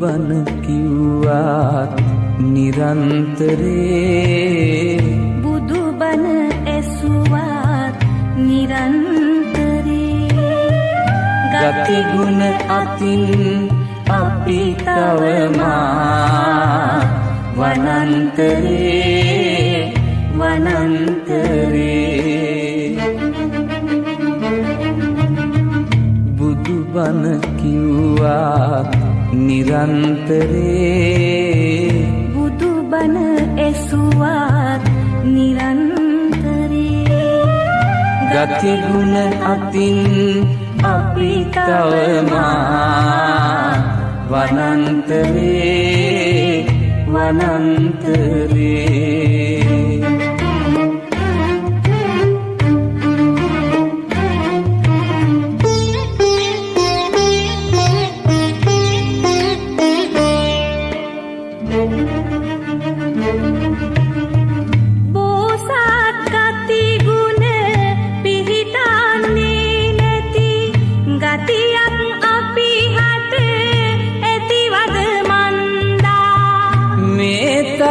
බණ කිව්වත් නිරන්තරේ බුදු බණ ඇසුවත් නිරන්තරේ ගති ගුණ අතින් අපි තවමා වනන්තරේ බුදු බණ කිව්වත් නිරන්තරේ බුදු බණ ඇසුවත් නිරන්තරේ ගති ගුණ අතින් අපි තවමා වනන්තරේ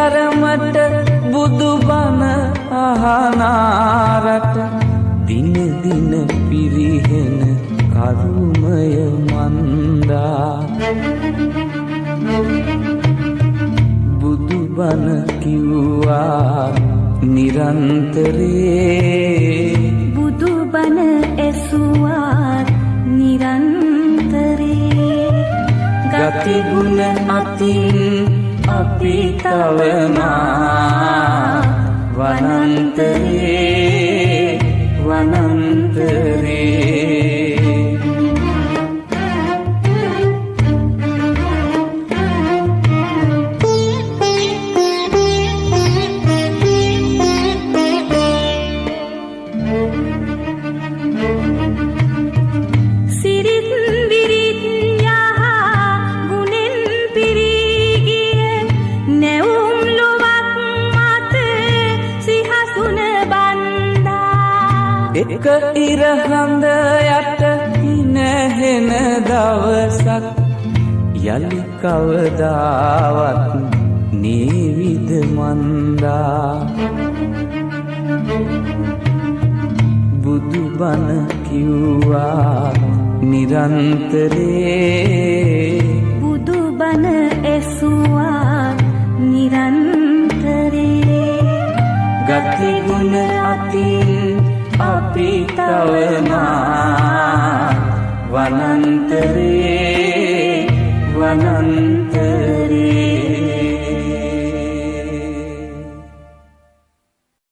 තරමට බුදු බණ අහනාරට දින දින පිරිහෙන කරුමය මන්දා බුදු බණ කිව්වා නිරන්තරේ බුදු බණ ඇසුවත් නිරන්තරේ ගති ගුණ අතින් අපි තවමා වනන්තරේ එක ඉරහඳ යට නැහෙන දවසක් යලි කවදාවත් නේවිද මන්දා බුදු බණ කිව්වා නිරන්තරේ බුදු බණ ඇසුවත් නිරන්තරේ ගති ගුණ අතින් අපි තවමා වනන්තරේ